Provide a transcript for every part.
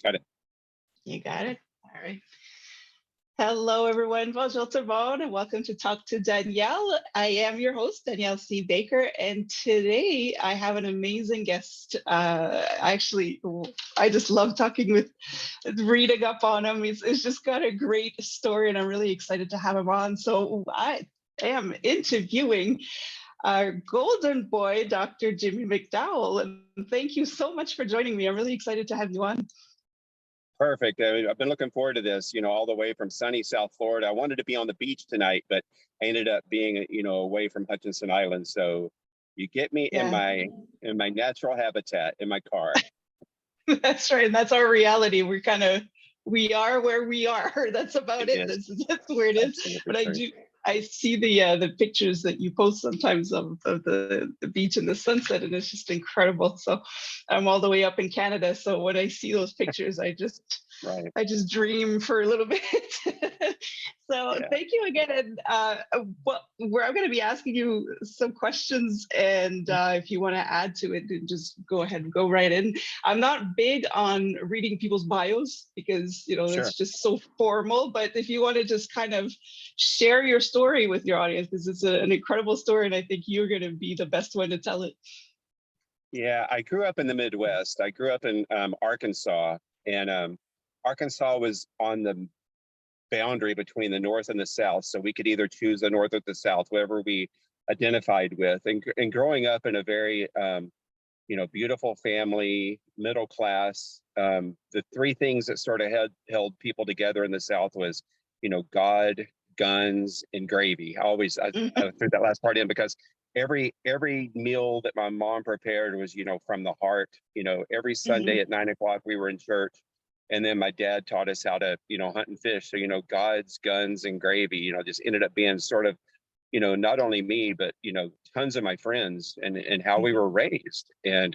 Got it. You got it. All right. Hello, everyone. Bonjour tout le monde, and welcome to Talk to Danielle. I am your host, Danielle C. Baker, and today I have an amazing guest. I just love talking with, reading up on him. He's just got a great story, and I'm really excited to have him on. So I am interviewing our golden boy, Dr. Jimmy McDowell. And thank you so much for joining me. I'm really excited to have you on. Perfect. I mean, I've been looking forward to this, all the way from sunny South Florida. I wanted to be on the beach tonight, but I ended up being, away from Hutchinson Island. So you get me in Yeah. my natural habitat in my car. That's right. And that's our reality. We are where we are. That's about it. It is That's where it is. absolutely But true. I see the pictures that you post sometimes of the beach and the sunset, and it's just incredible. So I'm all the way up in Canada. So when I see those pictures, Right. I just dream for a little bit. So Yeah. thank you again. And where I'm going to be asking you some questions, and if you want to add to it, then just go ahead and go right in. I'm not big on reading people's bios because Sure. that's just so formal. But if you want to just kind of share your story with your audience, because it's an incredible story, and I think you're going to be the best one to tell it. Yeah. I grew up in the Midwest. I grew up in Arkansas, and Arkansas was on the boundary between the North and the South. So we could either choose the North or the South, whatever we identified with. And growing up in a very, beautiful family, middle class, the three things that sort of held people together in the South was, God, guns, and gravy. I threw that last part in because every meal that my mom prepared was, from the heart. Every Sunday Mhm. at 9 o'clock we were in church. And then my dad taught us how to, hunt and fish. So, God's, guns, and gravy, just ended up being sort of, not only me, but, tons of my friends and how we were raised. And,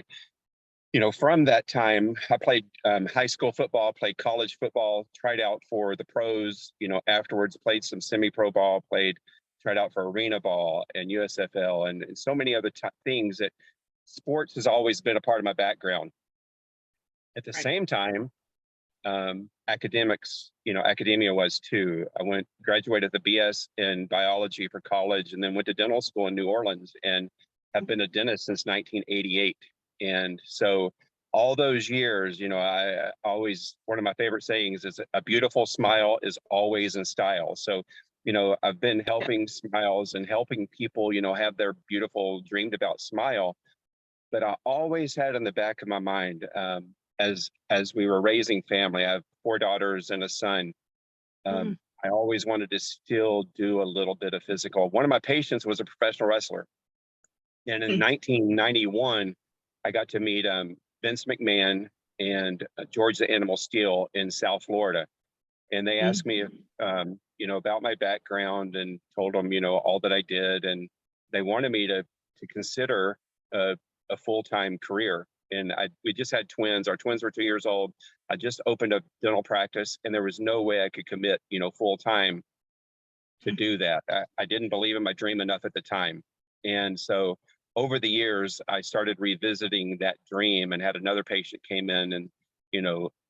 from that time, I played high school football, played college football, tried out for the pros, afterwards played some semi-pro ball, tried out for arena ball and USFL and so many other things that sports has always been a part of my background. At the Right. same time, academia was too. I graduated the BS in biology for college and then went to dental school in New Orleans and have been a dentist since 1988. And so all those years, I always, one of my favorite sayings is a beautiful smile is always in style. So, I've been Yeah. helping smiles and helping people, have their beautiful dreamed about smile. But I always had in the back of my mind, as we were raising family, I have 4 daughters and a son. Mhm. I always wanted to still do a little bit of physical. One of my patients was a professional wrestler. And in 1991, I got to meet Vince McMahon and George the Animal Steel in South Florida. And they asked me, Mhm. about my background and told them, all that I did. And they wanted me to consider a full-time career. And we just had twins. Our twins were 2 years old. I just opened a dental practice and there was no way I could commit, full time to do that. I didn't believe in my dream enough at the time. And so over the years, I started revisiting that dream and had another patient came in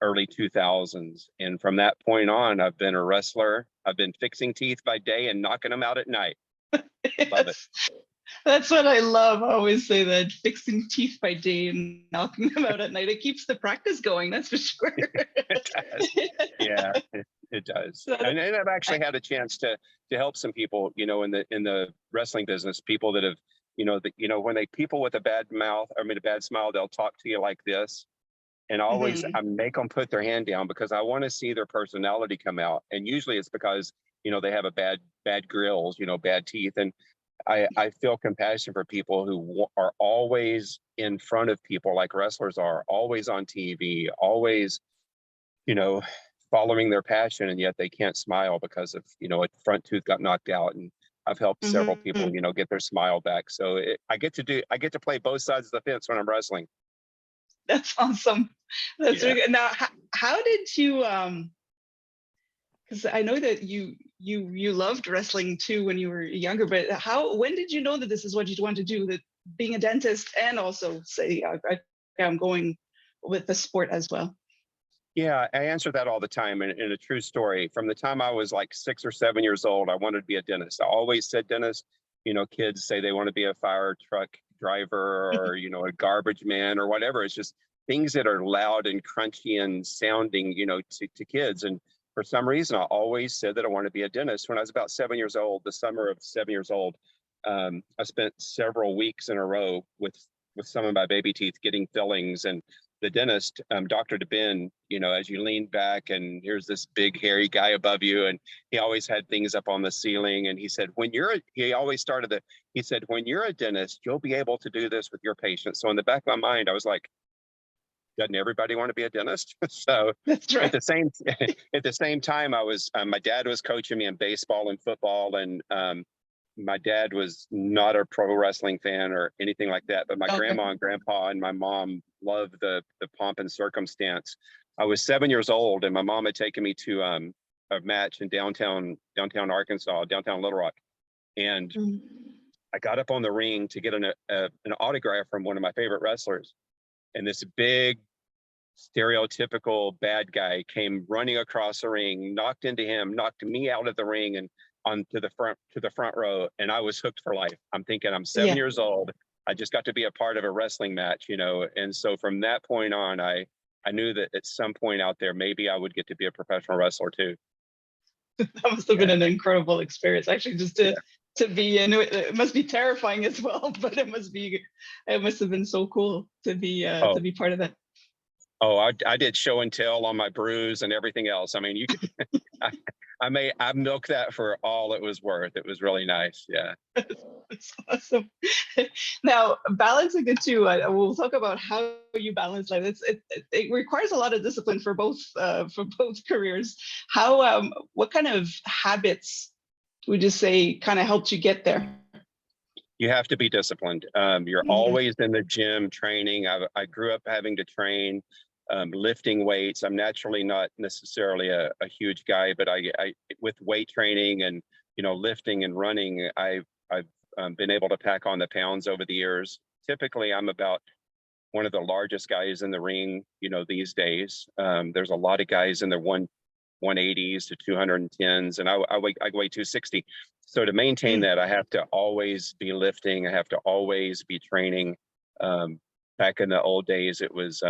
early 2000s. And from that point on, I've been a wrestler. I've been fixing teeth by day and knocking them out at night. Love it. Yes. That's what I love. I always say that fixing teeth by day and knocking them out at night. It keeps the practice going, that's for sure. It does. Yeah, it does. So, And I've I, actually had a chance to help some people, in the wrestling business, people that have, when people with a bad mouth, a bad smile, they'll talk to you like this. And always I mhm. make them put their hand down because I want to see their personality come out. And usually it's because, they have a bad grills, bad teeth. And I feel compassion for people who are always in front of people like wrestlers are, always on TV, always, you know, following their passion, and yet they can't smile because of, a front tooth got knocked out. And I've helped several people, Mhm. get their smile back. So I get to play both sides of the fence when I'm wrestling. That's awesome. That's Yeah. really good. Now, how did you because I know that you loved wrestling too when you were younger, but when did you know that this is what you want to do, that being a dentist and also say I'm going with the sport as well? Yeah, I answer that all the time. And in a true story, from the time I was like 6 or 7 years old, I wanted to be a dentist. I always said dentist. Kids say they want to be a fire truck driver or, a garbage man or whatever. It's just things that are loud and crunchy and sounding, to kids. And for some reason, I always said that I wanted to be a dentist. When I was about 7 years old, the summer of 7 years old, I spent several weeks in a row with some of my baby teeth getting fillings, and the dentist, Dr. DeBen, as you lean back and here's this big hairy guy above you, and he always had things up on the ceiling. And he said, he said, when you're a dentist, you'll be able to do this with your patients. So in the back of my mind, I was like, doesn't everybody want to be a dentist? So That's right. at the same time, I was, my dad was coaching me in baseball and football, and my dad was not a pro wrestling fan or anything like that, but my Okay. grandma and grandpa and my mom loved the pomp and circumstance. I was 7 years old, and my mom had taken me to a match in downtown Arkansas, downtown Little Rock, and Mm. I got up on the ring to get an autograph from one of my favorite wrestlers, and this big stereotypical bad guy came running across the ring, knocked into him, knocked me out of the ring, and onto the front row, and I was hooked for life. I'm thinking, I'm seven Yeah. years old. I just got to be a part of a wrestling match, And so from that point on, I knew that at some point out there, maybe I would get to be a professional wrestler too. That must have been Yeah. an incredible experience, actually, just to be in it. It must be terrifying as well, but it must have been so cool to be Oh, part of that. oh, I did show and tell on my bruise and everything else. I mean, you could, I milked that for all it was worth. It was really nice. Yeah. That's awesome. Now, balancing it too, we'll talk about how you balance life. It requires a lot of discipline for both careers. What kind of habits would you say kind of helped you get there? You have to be disciplined. You're Mhm. always in the gym training. I grew up having to train, lifting weights. I'm naturally not necessarily a huge guy, but I with weight training and lifting and running, I've been able to pack on the pounds over the years. Typically, I'm about one of the largest guys in the ring, these days. There's a lot of guys in their 180s to 210s, and I weigh 260. So to maintain Mm. that, I have to always be lifting. I have to always be training. Back in the old days, it was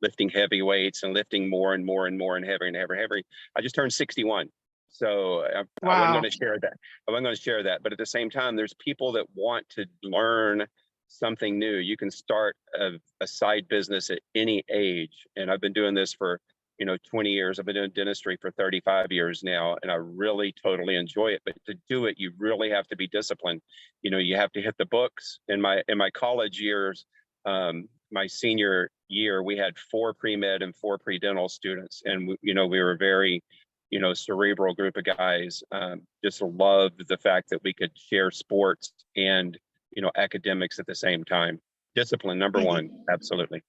lifting heavy weights and lifting more and more and more and heavier and heavier. I just turned 61. So I wasn't Wow. going to share that. I wasn't going to share that. But at the same time, there's people that want to learn something new. You can start a side business at any age. And I've been doing this for 20 years. I've been doing dentistry for 35 years now, and I really totally enjoy it. But to do it, you really have to be disciplined. You have to hit the books. In my college years, my senior year, we had 4 pre-med and 4 pre-dental students, and we were a very cerebral group of guys. Just loved the fact that we could share sports and academics at the same time. Discipline, number Mhm. one, absolutely.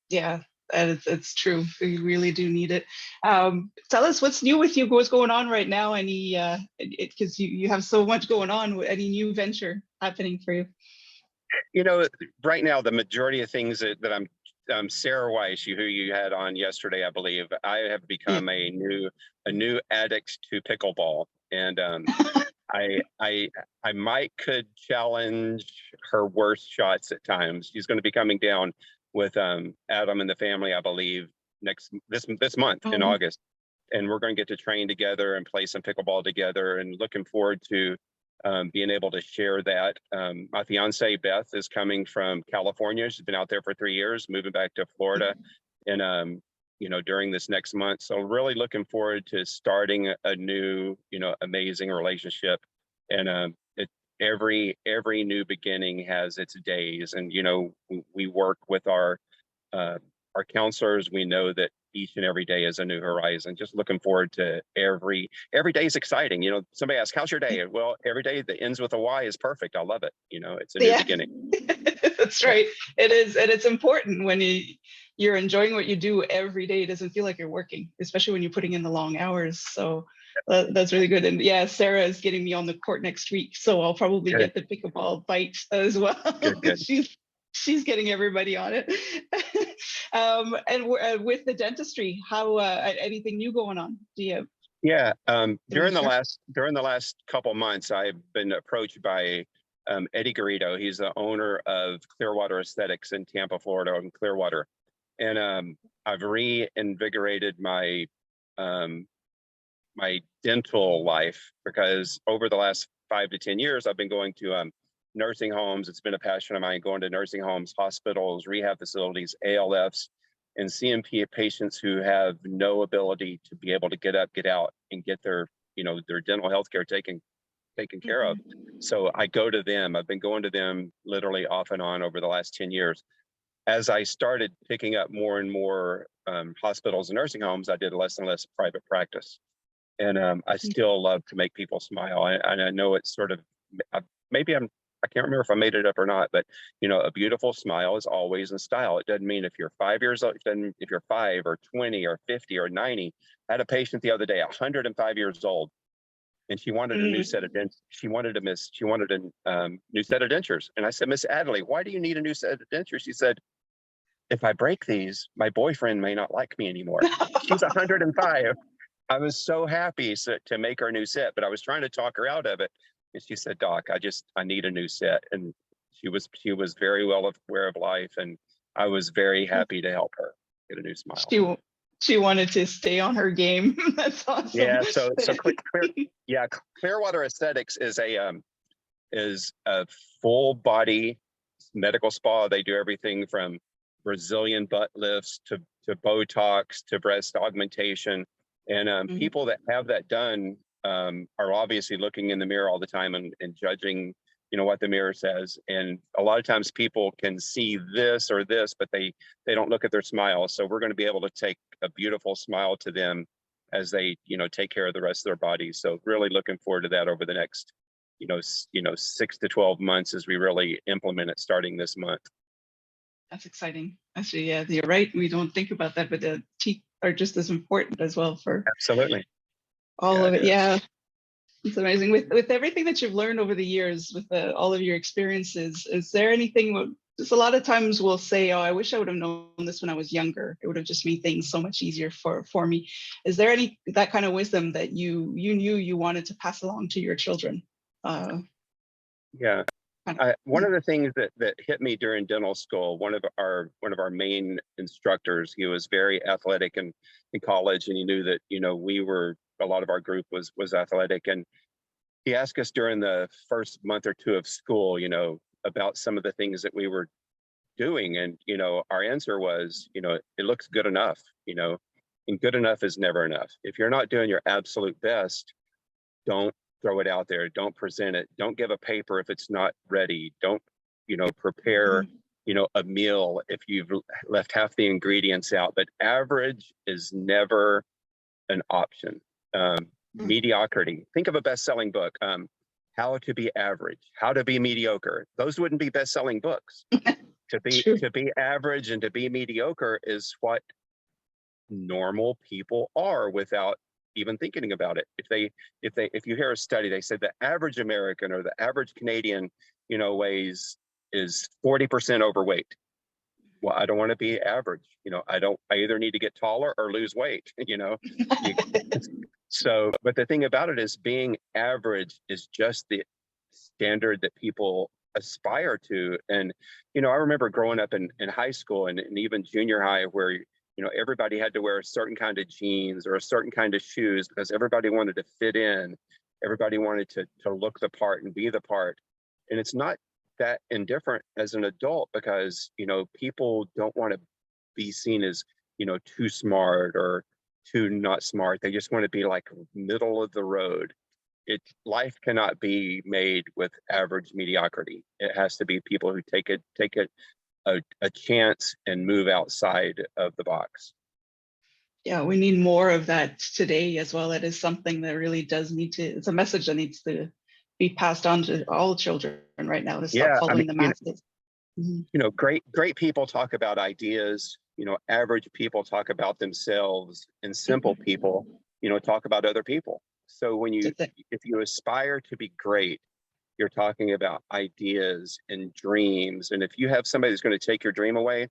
Yeah, and it's true. We really do need it. Tell us what's new with you. What's going on right now? Any because you have so much going on. Any new venture happening for you? Right now, the majority of things that I'm Sarah Weiss, who you had on yesterday, I believe, I have Yeah. become a new addict to pickleball, and I could challenge her worst shots at times. She's going to be coming down with Adam and the family, I believe, this month in Oh, August, and we're going to get to train together and play some pickleball together, and looking forward to being able to share that. My fiance Beth is coming from California. She's been out there for 3 years, moving back to Florida, and during this next month. So really looking forward to starting a new, amazing relationship. And every new beginning has its days, and we work with our counselors. We know that each and every day is a new horizon. Just looking forward to every day is exciting. Somebody asks, how's your day? Well, every day that ends with a Y is perfect. I love it. It's a new yeah. beginning. That's Yeah. right. It is, and it's important when you're enjoying what you do every day. It doesn't feel like you're working, especially when you're putting in the long hours. So that's really good. And yeah, Sarah is getting me on the court next week, so I'll probably Good, get the pickleball bite as well. good, good. She's getting everybody on it. with the dentistry, how anything new going on? Do you Yeah, want to share? during the last couple months, I've been approached by Eddie Garrido. He's the owner of Clearwater Aesthetics in Tampa, Florida, in Clearwater, and I've reinvigorated my um, my dental life, because over the last 5 to 10 years, I've been going to nursing homes. It's been a passion of mine, going to nursing homes, hospitals, rehab facilities, ALFs, and CMP patients who have no ability to be able to get up, get out, and get their, their dental health care taken care of. So I go to them. I've been going to them literally off and on over the last 10 years. As I started picking up more and more hospitals and nursing homes, I did less and less private practice. And I still love to make people smile. And I know it's sort of, maybe I can't remember if I made it up or not, but a beautiful smile is always in style. It doesn't mean if you're 5 years old, if you're 5 or 20 or 50 or 90. I had a patient the other day, 105 years old, and she wanted a new set of dentures. She wanted a new set of dentures. And I said, Miss Adley, why do you need a new set of dentures? She said, if I break these, my boyfriend may not like me anymore. She's 105. I was so happy to make her a new set, but I was trying to talk her out of it. And she said, Doc, I need a new set. And she was very well aware of life. And I was very happy to help her get a new smile. She wanted to stay on her game. That's awesome. Yeah. So Clearwater Aesthetics is a full body medical spa. They do everything from Brazilian butt lifts to Botox to breast augmentation. And people that have that done are obviously looking in the mirror all the time and judging, what the mirror says. And a lot of times people can see this or this, but they don't look at their smile. So we're going to be able to take a beautiful smile to them as they, take care of the rest of their bodies. So really looking forward to that over the next, 6 to 12 months as we really implement it starting this month. That's exciting. Actually, yeah, you're right. We don't think about that, but the teeth are just as important as well for absolutely all of it. Yeah, it's amazing. With everything that you've learned over the years, with all of your experiences, is there anything? Just a lot of times we'll say, "Oh, I wish I would have known this when I was younger. It would have just made things so much easier for me." Is there any that kind of wisdom that you knew you wanted to pass along to your children? Yeah. One of the things that hit me during dental school, one of our main instructors, he was very athletic in college, and he knew that a lot of our group was athletic, and he asked us during the first month or two of school, about some of the things that we were doing, and our answer was, it looks good enough, and good enough is never enough. If you're not doing your absolute best, don't throw it out there. Don't present it. Don't give a paper if it's not ready. Don't, prepare, a meal if you've left half the ingredients out. But average is never an option. Mediocrity. Think of a best-selling book. How to Be Average, How to Be Mediocre. Those wouldn't be best-selling books. To be average and to be mediocre is what normal people are without even thinking about it. If you hear a study, they said the average American or the average Canadian, is 40% overweight. Well, I don't want to be average. I either need to get taller or lose weight, So, but the thing about it is being average is just the standard that people aspire to. And, I remember growing up in high school and even junior high where everybody had to wear a certain kind of jeans or a certain kind of shoes because everybody wanted to fit in. Everybody wanted to look the part and be the part. And it's not that indifferent as an adult because, people don't want to be seen as, too smart or too not smart. They just want to be like middle of the road. Life cannot be made with average mediocrity. It has to be people who take a chance and move outside of the box. Yeah, we need more of that today as well. It is something that really does it's a message that needs to be passed on to all children right now to stop following the masses. Great people talk about ideas, average people talk about themselves, and simple people, talk about other people. So if you aspire to be great, you're talking about ideas and dreams. And if you have somebody that's going to take your dream away,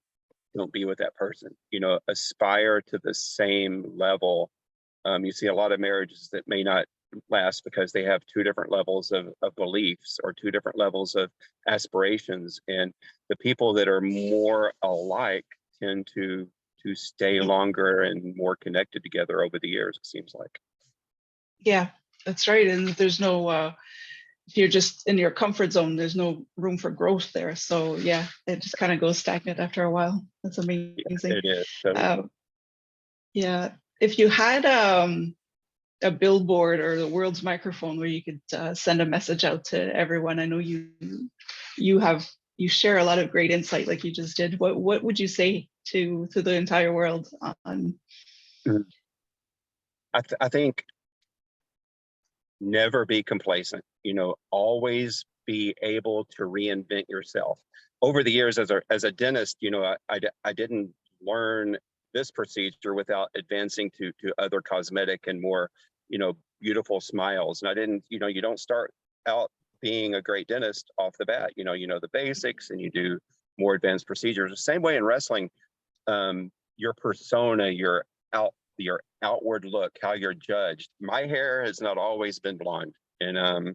don't be with that person. Aspire to the same level. You see a lot of marriages that may not last because they have two different levels of beliefs or two different levels of aspirations. And the people that are more alike tend to stay longer and more connected together over the years, it seems like. Yeah, that's right. And there's no, if you're just in your comfort zone, there's no room for growth there. So yeah, it just kind of goes stagnant after a while. That's amazing. Yeah, it is. So, Yeah, if you had a billboard or the world's microphone where you could send a message out to everyone, I know you share a lot of great insight like you just did. What would you say to the entire world on? I think never be complacent. Always be able to reinvent yourself. Over the years, as a dentist, I didn't learn this procedure without advancing to other cosmetic and more, beautiful smiles. And I didn't, you don't start out being a great dentist off the bat. You know the basics, and you do more advanced procedures. The same way in wrestling, your persona, your outward look, how you're judged. My hair has not always been blonde, and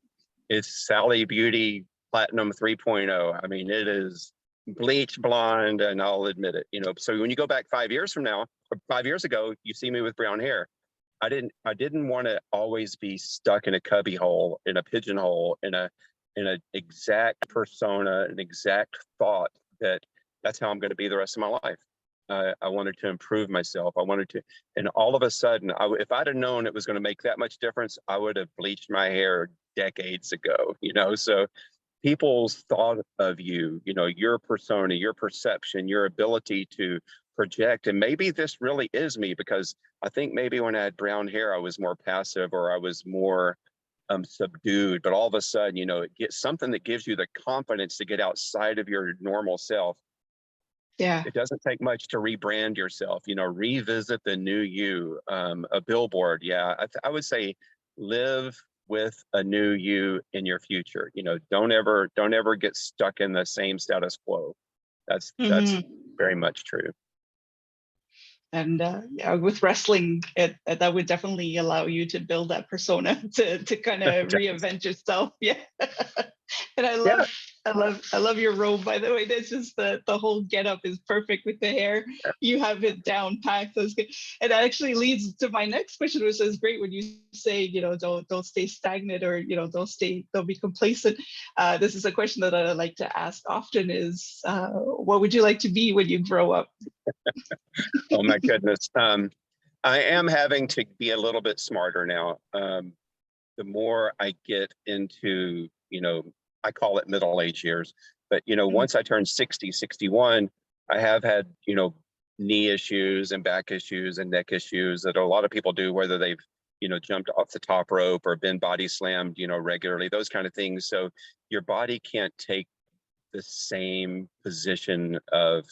it's Sally Beauty Platinum 3.0. I mean, it is bleach blonde, and I'll admit it. So when you go back 5 years from now, or 5 years ago, you see me with brown hair. I didn't want to always be stuck in a cubby hole, in a pigeonhole, in a exact persona, an exact thought that's how I'm going to be the rest of my life. I wanted to improve myself. I wanted to, and all of a sudden, if I'd have known it was going to make that much difference, I would have bleached my hair decades ago. So people's thought of you, your persona, your perception, your ability to project, and maybe this really is me, because I think maybe when I had brown hair, I was more passive, or I was more subdued. But all of a sudden, it gets something that gives you the confidence to get outside of your normal self. Yeah. It doesn't take much to rebrand yourself, revisit the new you. A billboard. Yeah, I would say live with a new you in your future. Don't ever get stuck in the same status quo. That's very much true. And yeah, with wrestling, that would definitely allow you to build that persona to kind of reinvent yourself. Yeah. And I love your robe, by the way. That's just the whole getup is perfect with the hair. You have it down packed. That's good. And that actually leads to my next question, which is great when you say, don't stay stagnant, or don't be complacent. This is a question that I like to ask often is, what would you like to be when you grow up? Oh my goodness. I am having to be a little bit smarter now. The more I get into, I call it middle age years, but, once I turned 60, 61, I have had, knee issues and back issues and neck issues that a lot of people do, whether they've, jumped off the top rope or been body slammed, regularly, those kind of things. So your body can't take the same position of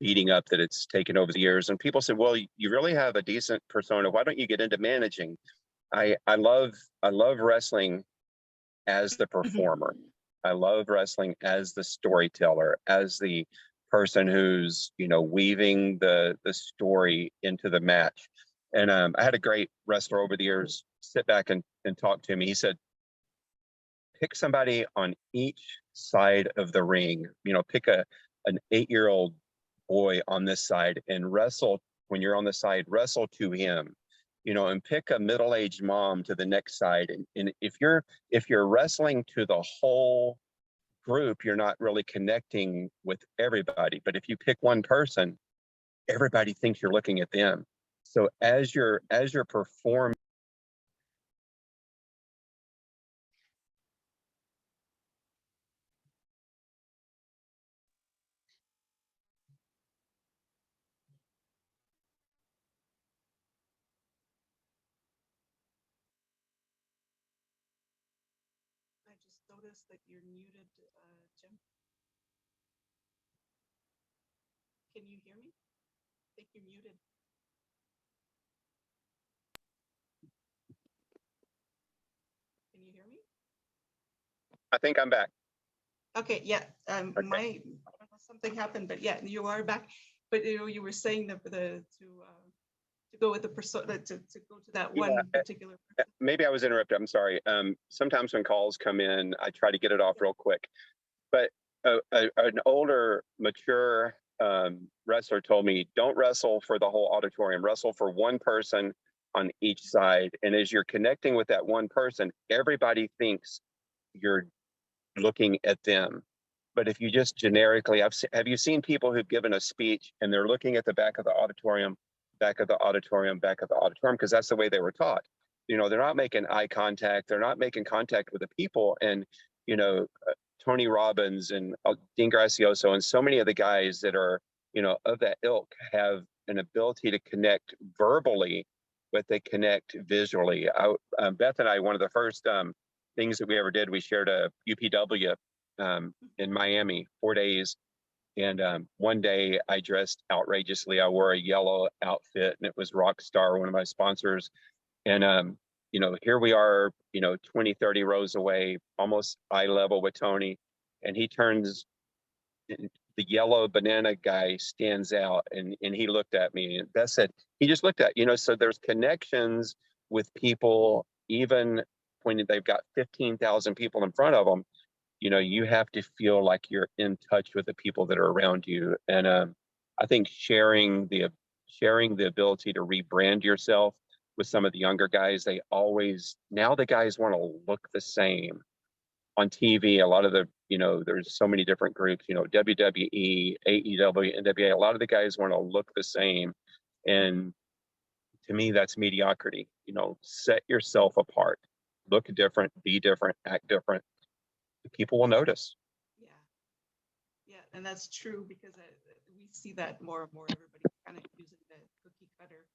beating up that it's taken over the years. And people said, well, you really have a decent persona. Why don't you get into managing? I love wrestling as the performer. I love wrestling as the storyteller, as the person who's, weaving the story into the match. And I had a great wrestler over the years sit back and talk to me. He said, pick somebody on each side of the ring, pick an 8-year-old boy on this side and wrestle. When you're on the side, wrestle to him, and pick a middle-aged mom to the next side. And if you're wrestling to the whole group, you're not really connecting with everybody. But if you pick one person, everybody thinks you're looking at them. So as you're performing, I just noticed that you're muted, Jim. Can you hear me? I think you're muted. Can you hear me? I think I'm back. Okay, yeah. Okay. My something happened, but yeah, you are back. But you were saying that to go with the persona, to go to that one particular person. Maybe I was interrupted. I'm sorry. Sometimes when calls come in, I try to get it off real quick. But an older, mature wrestler told me, don't wrestle for the whole auditorium, wrestle for one person on each side. And as you're connecting with that one person, everybody thinks you're looking at them. But if you just generically, have you seen people who've given a speech and they're looking at the back of the auditorium, back of the auditorium, back of the auditorium, because that's the way they were taught. They're not making eye contact. They're not making contact with the people. And, Tony Robbins and Dean Gracioso and so many of the guys that are, of that ilk have an ability to connect verbally, but they connect visually. Beth and I, one of the first things that we ever did, we shared a UPW in Miami, 4 days. And one day I dressed outrageously. I wore a yellow outfit and it was Rockstar, one of my sponsors. And, here we are, 20, 30 rows away, almost eye level with Tony. And he turns, the yellow banana guy stands out and he looked at me. And Beth said, he just looked at, so there's connections with people, even when they've got 15,000 people in front of them. You have to feel like you're in touch with the people that are around you. And I think sharing the ability to rebrand yourself with some of the younger guys, now the guys want to look the same on TV. A lot of the, there's so many different groups, WWE, AEW, NWA, a lot of the guys want to look the same. And to me, that's mediocrity. Set yourself apart, look different, be different, act different. People will notice. Yeah, and that's true because we see that more and more. Everybody kind of using the cookie cutter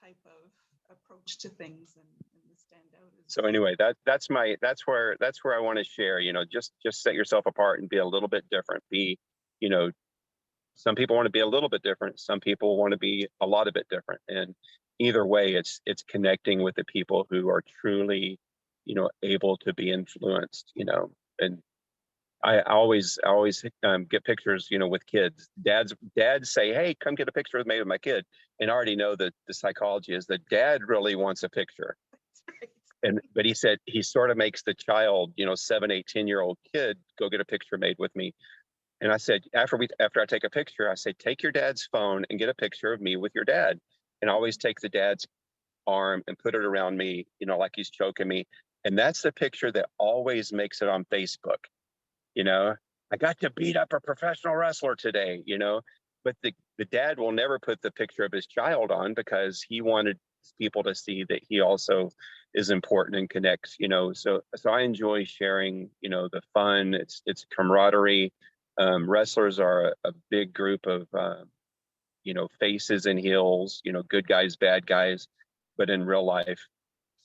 type of approach to things and the standout. So anyway, that's where I want to share. Just set yourself apart and be a little bit different. Some people want to be a little bit different. Some people want to be a lot of bit different. And either way, it's connecting with the people who are truly, able to be influenced. And I always get pictures, with kids. Dads say, "Hey, come get a picture with me with my kid," and I already know that the psychology is that dad really wants a picture. But he said he sort of makes the child, 7, 8, 10-year-old kid go get a picture made with me. And I said, after I take a picture, I say, take your dad's phone and get a picture of me with your dad. And I always take the dad's arm and put it around me, like he's choking me. And that's the picture that always makes it on Facebook. I got to beat up a professional wrestler today, but the dad will never put the picture of his child on because he wanted people to see that he also is important and connects, so I enjoy sharing, the fun. It's camaraderie. Wrestlers are a big group of, faces and heels, good guys, bad guys, but in real life,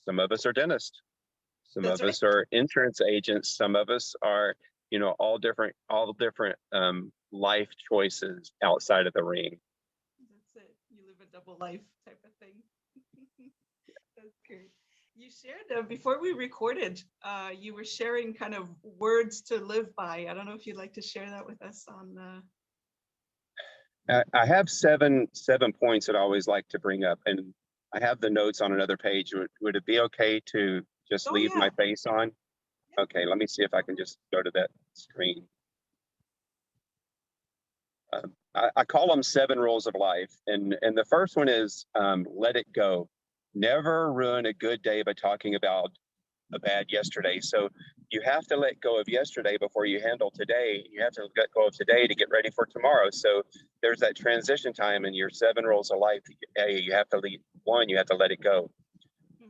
some of us are dentists. Some of us are insurance agents. Some of us are, all different life choices outside of the ring. That's it. You live a double life type of thing. That's great. You shared before we recorded, you were sharing kind of words to live by. I don't know if you'd like to share that with us on. I have seven points that I always like to bring up, and I have the notes on another page. Would it be okay to just leave my face on? Okay, let me see if I can just go to that screen. I call them 7 rules of life. And the first one is let it go. Never ruin a good day by talking about a bad yesterday. So you have to let go of yesterday before you handle today. You have to let go of today to get ready for tomorrow. So there's that transition time in your 7 rules of life. You have to leave. 1, you have to let it go.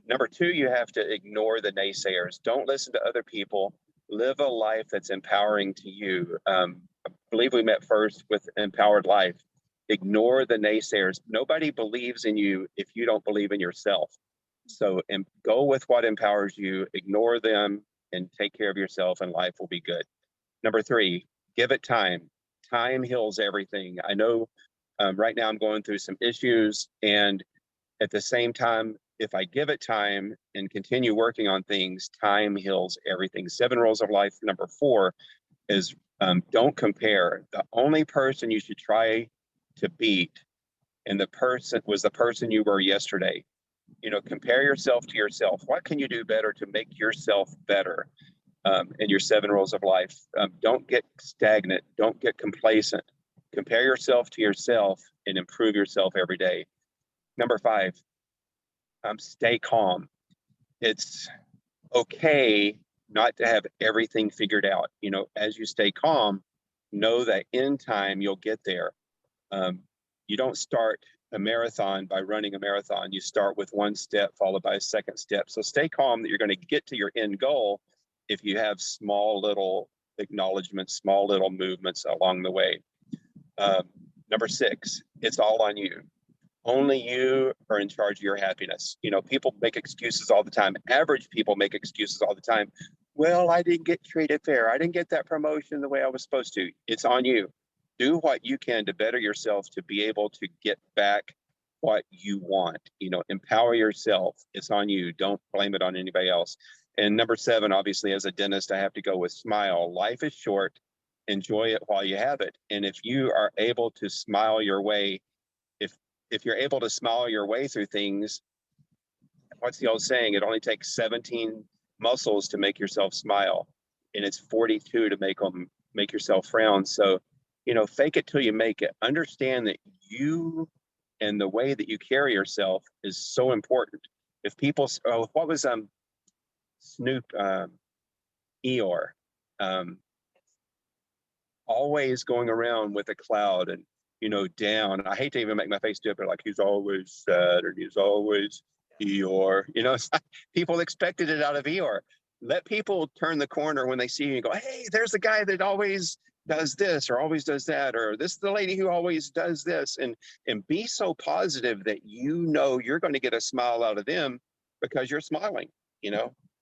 Number 2, you have to ignore the naysayers. Don't listen to other people. Live a life that's empowering to you. I believe we met first with Empowered Life. Ignore the naysayers. Nobody believes in you if you don't believe in yourself. So go with what empowers you, ignore them, and take care of yourself, and life will be good. Number 3, give it time. Time heals everything. I know right now I'm going through some issues, and at the same time, if I give it time and continue working on things, time heals everything. 7 rules of life. Number 4 is Don't compare. The only person you should try to beat and the person was the person you were yesterday. Compare yourself to yourself. What can you do better to make yourself better in your 7 rules of life? Don't get stagnant. Don't get complacent. Compare yourself to yourself and improve yourself every day. Number 5, stay calm. It's okay not to have everything figured out. As you stay calm, know that in time you'll get there. You don't start a marathon by running a marathon. You start with one step followed by a second step. So stay calm that you're going to get to your end goal if you have small little acknowledgments, small little movements along the way. Number 6, it's all on you. Only you are in charge of your happiness. People make excuses all the time. Average people make excuses all the time. Well, I didn't get treated fair. I didn't get that promotion the way I was supposed to. It's on you. Do what you can to better yourself to be able to get back what you want. Empower yourself. It's on you. Don't blame it on anybody else. And number 7, obviously, as a dentist, I have to go with smile. Life is short. Enjoy it while you have it. And if you are able to smile your way, if you're able to smile your way through things, what's the old saying? It only takes 17 muscles to make yourself smile, and it's 42 to make yourself frown. So, fake it till you make it. Understand that you and the way that you carry yourself is so important. If people, what was Snoop Eeyore, always going around with a cloud and down. I hate to even make my face do it, but like he's always sad and he's always Eeyore. People expected it out of Eeyore. Let people turn the corner when they see you and go, hey, there's the guy that always does this or always does that, or this is the lady who always does this, and be so positive that you're going to get a smile out of them because you're smiling.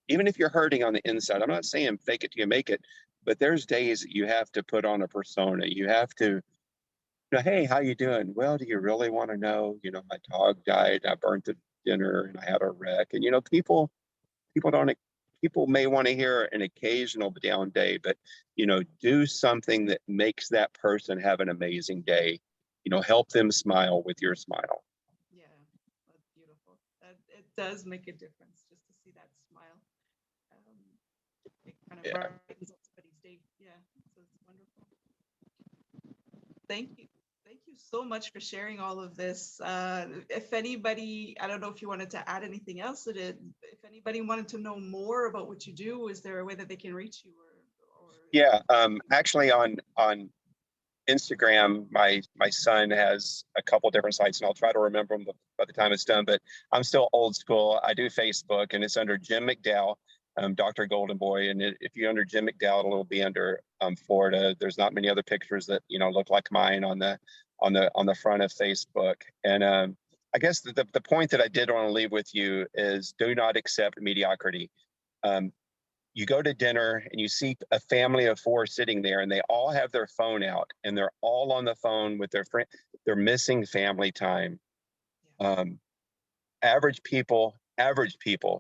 Even if you're hurting on the inside. I'm not saying fake it till you make it, but there's days that you have to put on a persona. You have to, hey, how you doing? Well, do you really want to know? My dog died. I burnt the dinner and I had a wreck. And people may want to hear an occasional down day, but do something that makes that person have an amazing day. Help them smile with your smile. Yeah, that's beautiful. It does make a difference just to see that smile. It kind of brightens up somebody's day. Yeah, so it's wonderful. Thank you. Thank you so much for sharing all of this. If anybody, I don't know if you wanted to add anything else to it. If anybody wanted to know more about what you do, is there a way that they can reach you? Yeah, actually on Instagram, my son has a couple different sites, and I'll try to remember them by the time it's done. But I'm still old school. I do Facebook, and it's under Jim McDowell, Dr. Golden Boy. And if you under Jim McDowell, it'll be under Florida. There's not many other pictures that look like mine on the front of Facebook. And I guess the point that I did want to leave with you is do not accept mediocrity. You go to dinner and you see a family of 4 sitting there and they all have their phone out and they're all on the phone with their friend. They're missing family time. Average people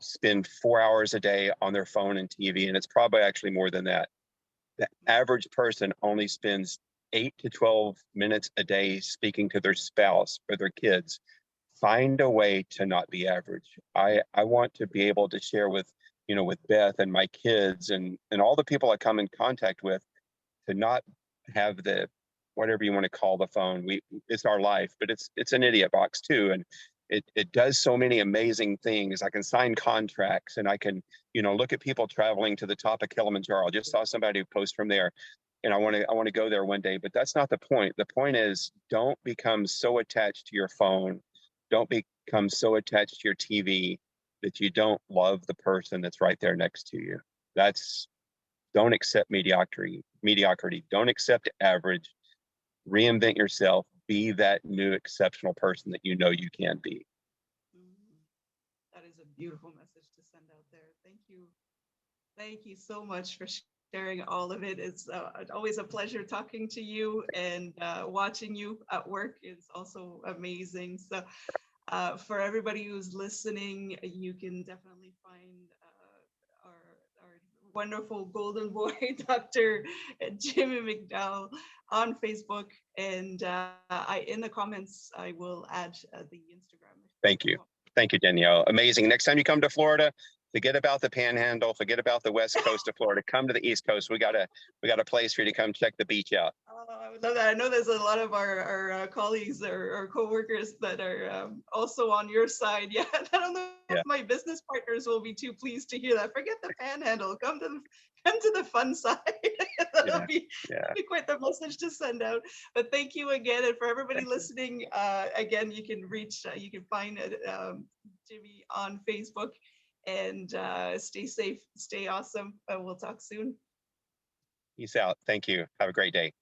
spend 4 hours a day on their phone and TV, and it's probably actually more than that. The average person only spends 8 to 12 minutes a day speaking to their spouse or their kids. Find a way to not be average. I want to be able to share with Beth and my kids and all the people I come in contact with, to not have the, whatever you want to call the phone. It's our life, but it's an idiot box too. And it does so many amazing things. I can sign contracts and I can, look at people traveling to the top of Kilimanjaro. I just saw somebody post from there, and I want to go there one day, but that's not the point. The point is, don't become so attached to your phone. Don't become so attached to your TV that you don't love the person that's right there next to you. Don't accept mediocrity. Don't accept average. Reinvent yourself. Be that new exceptional person that you can be. That is a beautiful message to send out there. Thank you. Thank you so much for sharing all of it. It's always a pleasure talking to you, and watching you at work is also amazing. So for everybody who's listening, you can definitely find our wonderful golden boy, Dr. Jimmy McDowell, on Facebook. And in the comments, I will add the Instagram. Thank you. Thank you, Danielle. Amazing. Next time you come to Florida, forget about the Panhandle, forget about the West Coast of Florida. Come to the East Coast. We got a place for you to come check the beach out. Oh, I would love that. I know there's a lot of our colleagues or co-workers that are also on your side. Yeah, I don't know if my business partners will be too pleased to hear that. Forget the Panhandle. Come to the fun side. That'll be quite the message to send out. But thank you again, and for everybody listening, again, you can find Jimmy on Facebook, and stay safe, stay awesome. We'll talk soon. Peace out. Thank you. Have a great day.